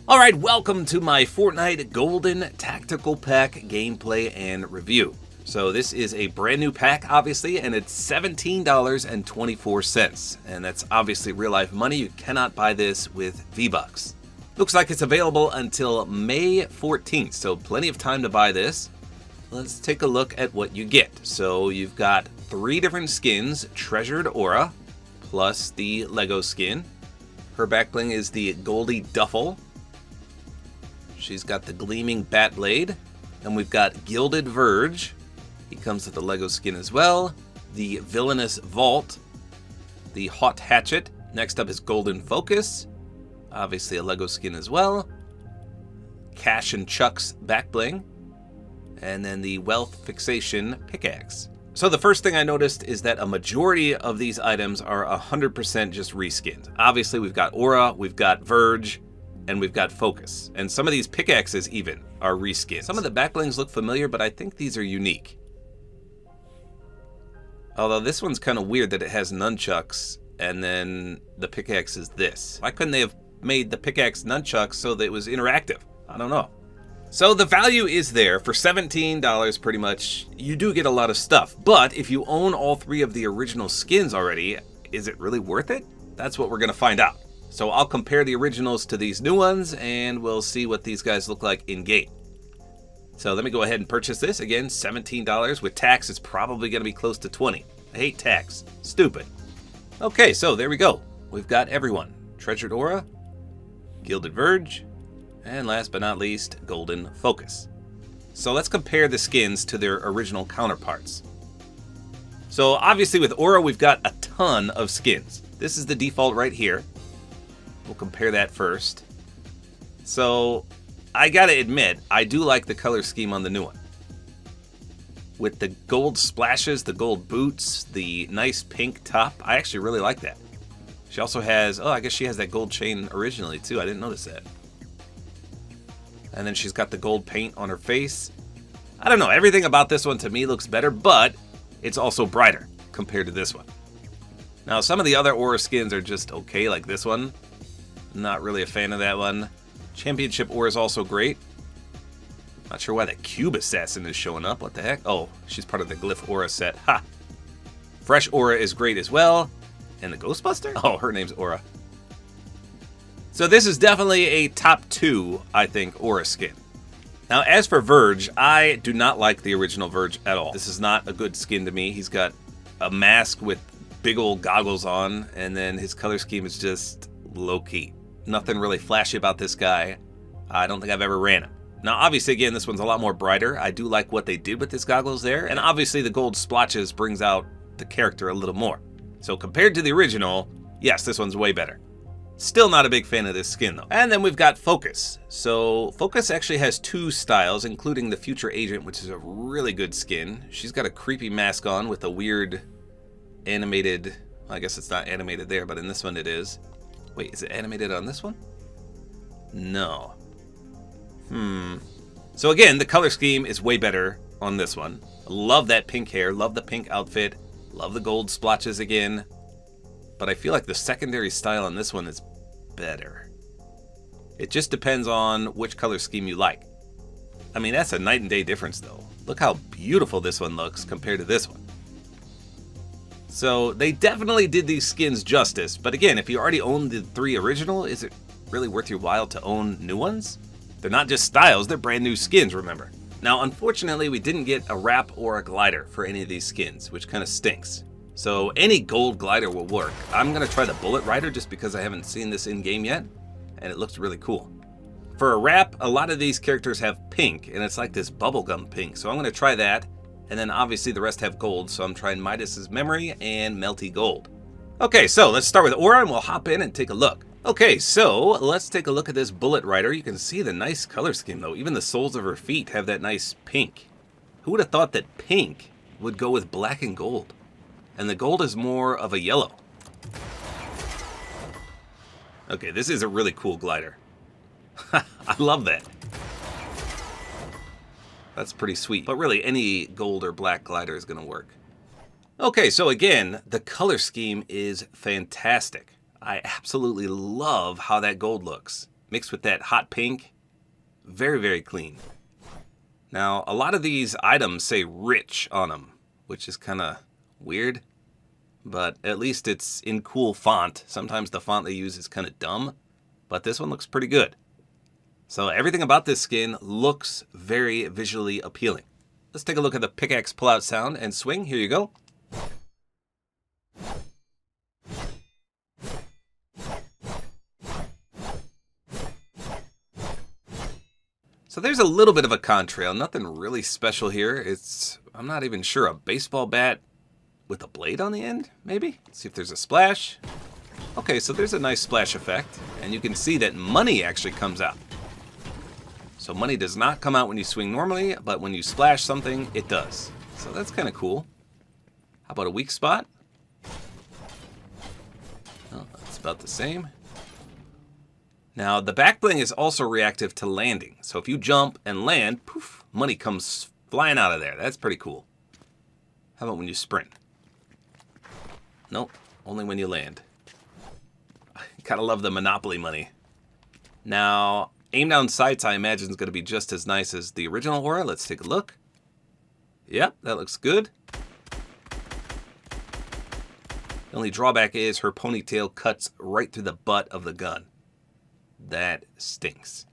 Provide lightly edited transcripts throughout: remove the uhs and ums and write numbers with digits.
Alright, welcome to my Fortnite Golden Tactical Pack gameplay and review. So this is a brand new pack, obviously, and it's $17.24. And that's obviously real life money. You cannot buy this with V-Bucks. Looks like it's available until May 14th, so plenty of time to buy this. Let's take a look at what you get. So you've got 3 different skins, Treasured Aura, plus the Lego skin. Her back bling is the Goldie Duffel. She's got the Gleaming Bat Blade. And we've got Gilded Verge. He comes with the Lego skin as well. The Villainous Vault. The Hot Hatchet. Next up is Golden Focus. Obviously a Lego skin as well. Cash and Chuck's back bling. And then the Wealth Fixation Pickaxe. So the first thing I noticed is that a majority of these items are 100% just reskins. Obviously we've got Aura, we've got Verge, and we've got Focus. And some of these pickaxes even are reskins. Some of the backblings look familiar, but I think these are unique. Although this one's kind of weird that it has nunchucks and then the pickaxe is this. Why couldn't they have made the pickaxe nunchucks so that it was interactive? I don't know. So the value is there for $17 pretty much. You do get a lot of stuff, but if you own all 3 of the original skins already, is it really worth it? That's what we're gonna find out. So I'll compare the originals to these new ones and we'll see what these guys look like in game. So let me go ahead and purchase this. Again, $17. With tax, it's probably gonna be close to 20. I hate tax, stupid. Okay, so there we go. We've got everyone. Treasured Aura, Gilded Verge, and last but not least, Golden Focus. So let's compare the skins to their original counterparts. So obviously with Aura, we've got a ton of skins. This is the default right here. We'll compare that first. So I gotta admit, I do like the color scheme on the new one. With the gold splashes, the gold boots, the nice pink top, I actually really like that. She also has, I guess she has that gold chain originally too, I didn't notice that. And then she's got the gold paint on her face. I don't know, everything about this one to me looks better, but it's also brighter compared to this one. Now some of the other Aura skins are just okay, like this one. Not really a fan of that one. Championship Aura is also great. Not sure why that Cube Assassin is showing up. What the heck? Oh, she's part of the Glyph Aura set. Ha! Fresh Aura is great as well. And the Ghostbuster? Oh, her name's Aura. So this is definitely a top 2, I think, Aura skin. Now, as for Verge, I do not like the original Verge at all. This is not a good skin to me. He's got a mask with big old goggles on, and then his color scheme is just low-key. Nothing really flashy about this guy. I don't think I've ever ran him. Now, obviously, again, this one's a lot more brighter. I do like what they did with his goggles there, and obviously the gold splotches brings out the character a little more. So compared to the original, yes, this one's way better. Still not a big fan of this skin, though. And then we've got Focus. So Focus actually has 2 styles, including the Future Agent, which is a really good skin. She's got a creepy mask on with a weird animated... I guess it's not animated there, but in this one it is. Wait, is it animated on this one? No. So again, the color scheme is way better on this one. Love that pink hair, love the pink outfit, love the gold splotches again. But I feel like the secondary style on this one is better. It just depends on which color scheme you like. I mean, that's a night and day difference though. Look how beautiful this one looks compared to this one. So they definitely did these skins justice, but again, if you already own the 3 original, is it really worth your while to own new ones? They're not just styles, they're brand new skins, remember. Now, unfortunately, we didn't get a wrap or a glider for any of these skins, which kind of stinks. So any gold glider will work. I'm gonna try the Bullet Rider just because I haven't seen this in game yet, and it looks really cool. For a wrap, a lot of these characters have pink, and it's like this bubblegum pink, so I'm gonna try that. And then obviously the rest have gold, so I'm trying Midas's Memory and Melty Gold. Okay, so let's start with Aura and we'll hop in and take a look. Okay, so let's take a look at this Bullet Rider. You can see the nice color scheme though. Even the soles of her feet have that nice pink. Who would have thought that pink would go with black and gold? And the gold is more of a yellow. Okay, this is a really cool glider. I love that. That's pretty sweet. But really, any gold or black glider is going to work. Okay, so again, the color scheme is fantastic. I absolutely love how that gold looks. mixed with that hot pink. Very, very clean. Now, a lot of these items say rich on them, which is kind of weird. But at least it's in cool font. Sometimes the font they use is kind of dumb, but this one looks pretty good. So everything about this skin looks very visually appealing. Let's take a look at the pickaxe pull-out sound and swing. Here you go. So there's a little bit of a contrail, nothing really special here. It's, I'm not even sure, a baseball bat with a blade on the end, maybe? Let's see if there's a splash. Okay, so there's a nice splash effect, and you can see that money actually comes out. So money does not come out when you swing normally, but when you splash something, it does. So that's kind of cool. How about a weak spot? Oh, that's about the same. Now, the back bling is also reactive to landing. So if you jump and land, poof, money comes flying out of there. That's pretty cool. How about when you sprint? Nope, only when you land. Gotta love the Monopoly money. Now, aim down sights I imagine is going to be just as nice as the original aura. Let's take a look. Yep, that looks good. The only drawback is her ponytail cuts right through the butt of the gun. That stinks.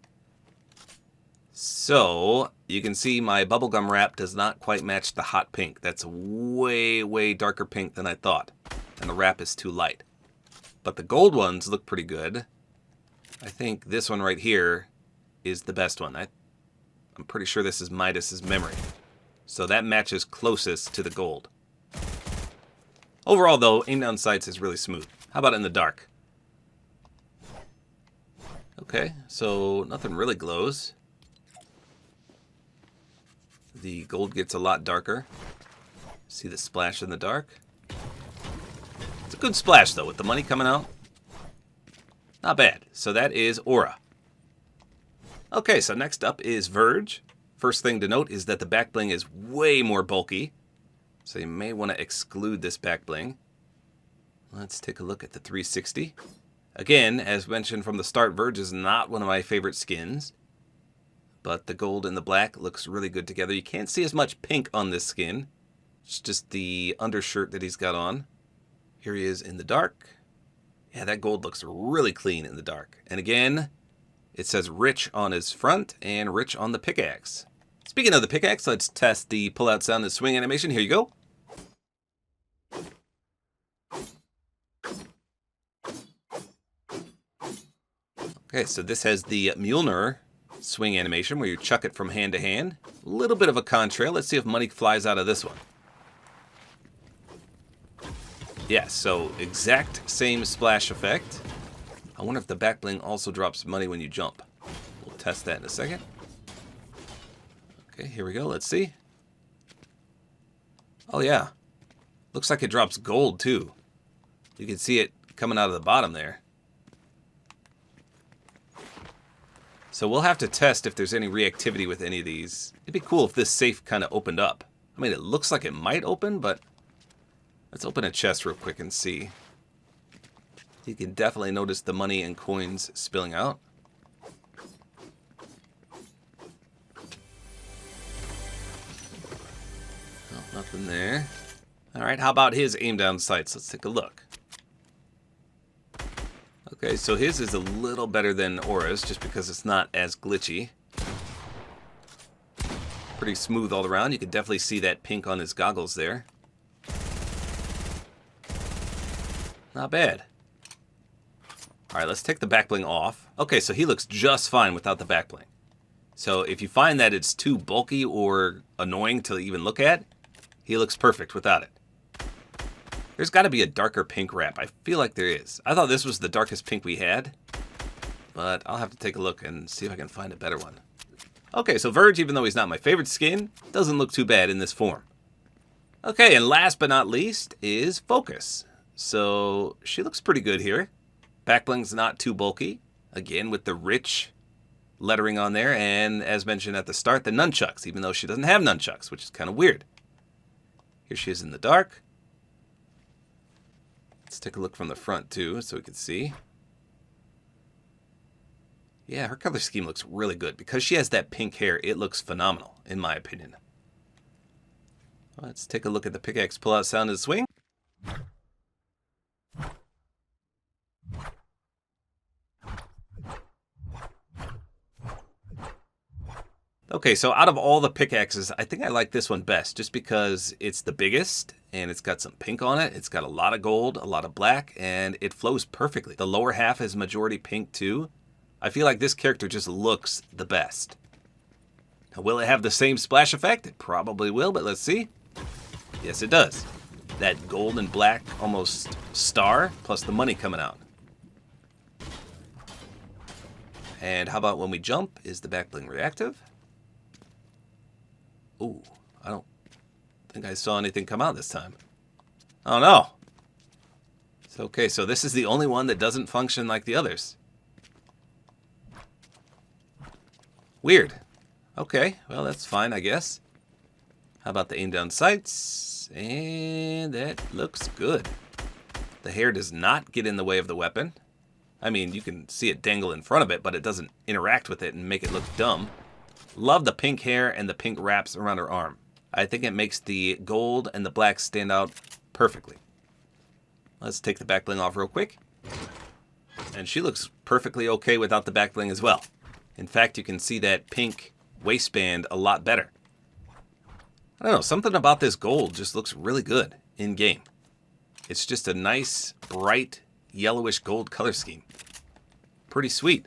So, you can see my bubblegum wrap does not quite match the hot pink. That's way, way darker pink than I thought. And the wrap is too light. But the gold ones look pretty good. I think this one right here is the best one. I'm pretty sure this is Midas's memory. So that matches closest to the gold. Overall, though, aim down sights is really smooth. How about in the dark? Okay, so nothing really glows. The gold gets a lot darker. See the splash in the dark? It's a good splash, though, with the money coming out. Not bad. So that is Aura. Okay, so next up is Verge. First thing to note is that the back bling is way more bulky. So you may want to exclude this back bling. Let's take a look at the 360. Again, as mentioned from the start, Verge is not one of my favorite skins. But the gold and the black looks really good together. You can't see as much pink on this skin. It's just the undershirt that he's got on. Here he is in the dark. Yeah, that gold looks really clean in the dark. And again, it says rich on his front and rich on the pickaxe. Speaking of the pickaxe, let's test the pull-out sound and swing animation. Here you go. Okay, so this has the Mjolnir swing animation where you chuck it from hand to hand. A little bit of a contrail. Let's see if money flies out of this one. Yeah, so exact same splash effect. I wonder if the back bling also drops money when you jump. We'll test that in a second. Okay, here we go. Let's see. Oh, yeah. Looks like it drops gold, too. You can see it coming out of the bottom there. So we'll have to test if there's any reactivity with any of these. It'd be cool if this safe kind of opened up. I mean, it looks like it might open, but let's open a chest real quick and see. You can definitely notice the money and coins spilling out. Oh, nothing there. All right, how about his aim down sights? Let's take a look. Okay, so his is a little better than Aura's just because it's not as glitchy. Pretty smooth all around. You can definitely see that pink on his goggles there. Not bad. All right, let's take the back bling off. Okay, so he looks just fine without the back bling. So if you find that it's too bulky or annoying to even look at, he looks perfect without it. There's got to be a darker pink wrap. I feel like there is. I thought this was the darkest pink we had, but I'll have to take a look and see if I can find a better one. Okay, so Verge, even though he's not my favorite skin, doesn't look too bad in this form. Okay, and last but not least is Focus. So she looks pretty good here. Back bling's not too bulky. Again, with the rich lettering on there, and as mentioned at the start, the nunchucks, even though she doesn't have nunchucks, which is kind of weird. Here she is in the dark. Let's take a look from the front too, so we can see. Yeah, her color scheme looks really good. Because she has that pink hair, it looks phenomenal, in my opinion. Let's take a look at the pickaxe pull-out sound and swing. Okay, so out of all the pickaxes, I think I like this one best just because it's the biggest and it's got some pink on it. It's got a lot of gold, a lot of black, and it flows perfectly. The lower half is majority pink too. I feel like this character just looks the best. Now, will it have the same splash effect? It probably will, but let's see. Yes, it does. That gold and black almost star plus the money coming out. And how about when we jump? Is the back bling reactive? Ooh, I don't think I saw anything come out this time. Oh no. It's okay, so this is the only one that doesn't function like the others. Weird. Okay, well that's fine, I guess. How about the aim down sights? And that looks good. The hair does not get in the way of the weapon. I mean, you can see it dangle in front of it, but it doesn't interact with it and make it look dumb. Love the pink hair and the pink wraps around her arm. I think it makes the gold and the black stand out perfectly. Let's take the back bling off real quick. And she looks perfectly okay without the back bling as well. In fact, you can see that pink waistband a lot better. I don't know, something about this gold just looks really good in game. It's just a nice, bright, yellowish gold color scheme. Pretty sweet.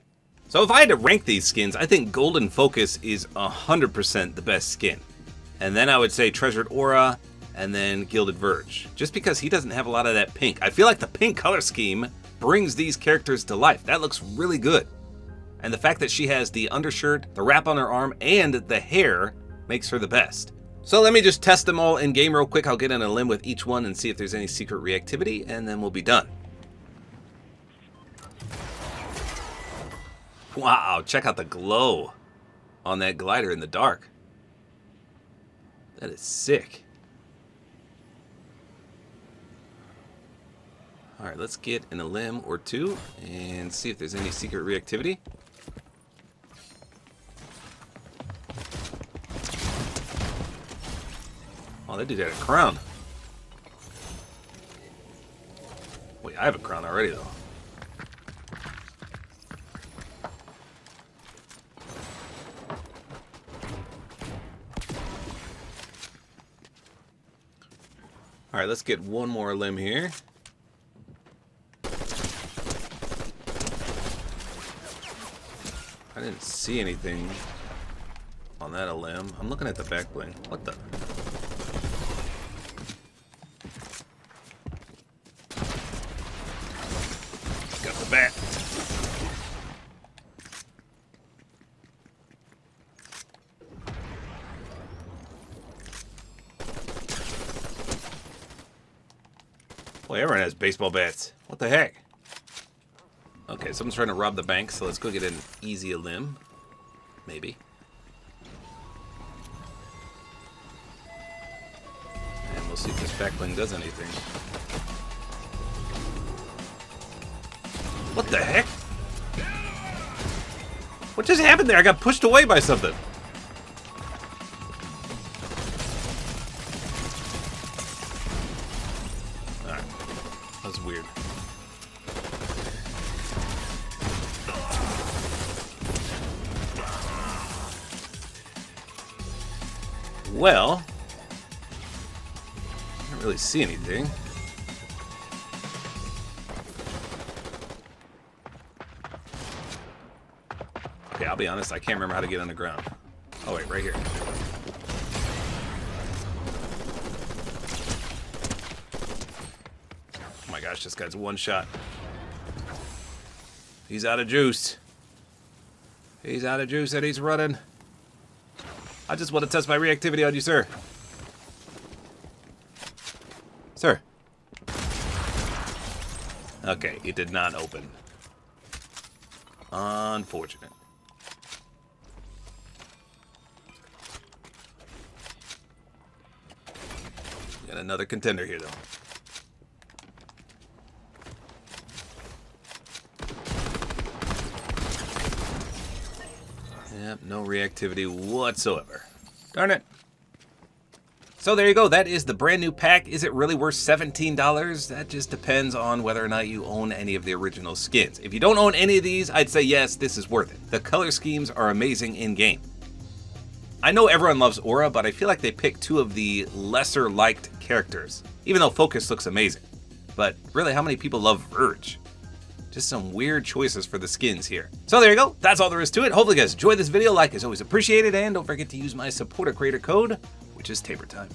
So if I had to rank these skins, I think Golden Focus is 100% the best skin. And then I would say Treasured Aura, and then Gilded Verge. Just because he doesn't have a lot of that pink. I feel like the pink color scheme brings these characters to life. That looks really good. And the fact that she has the undershirt, the wrap on her arm, and the hair makes her the best. So let me just test them all in game real quick. I'll get on a limb with each one and see if there's any secret reactivity, and then we'll be done. Wow, check out the glow on that glider in the dark. That is sick. All right, let's get in a limb or two and see if there's any secret reactivity. Oh, that dude had a crown. Wait, I have a crown already, though. All right, let's get one more limb here. I didn't see anything on that limb. I'm looking at the back bling. What the? Got the bat. Boy, everyone has baseball bats. What the heck? Okay, someone's trying to rob the bank, so let's go get an easy limb. Maybe. And we'll see if this back bling does anything. What the heck? What just happened there? I got pushed away by something. Alright. That was weird. Well, I don't really see anything. Okay, I'll be honest, I can't remember how to get underground. Oh wait, right here. Oh my gosh, this guy's one shot. He's out of juice. He's out of juice and he's running. I just want to test my reactivity on you, sir. Sir. Okay, it did not open. Unfortunate. Got another contender here, though. Yep, no reactivity whatsoever. Darn it. So there you go, that is the brand new pack. Is it really worth $17? That just depends on whether or not you own any of the original skins. If you don't own any of these, I'd say yes, this is worth it. The color schemes are amazing in-game. I know everyone loves Aura, but I feel like they picked two of the lesser liked characters, even though Focus looks amazing. But really, how many people love Verge? Just some weird choices for the skins here. So there you go, that's all there is to it. Hopefully you guys enjoyed this video. Like is always appreciated, and don't forget to use my Support-A-Creator Code, which is Tabor time.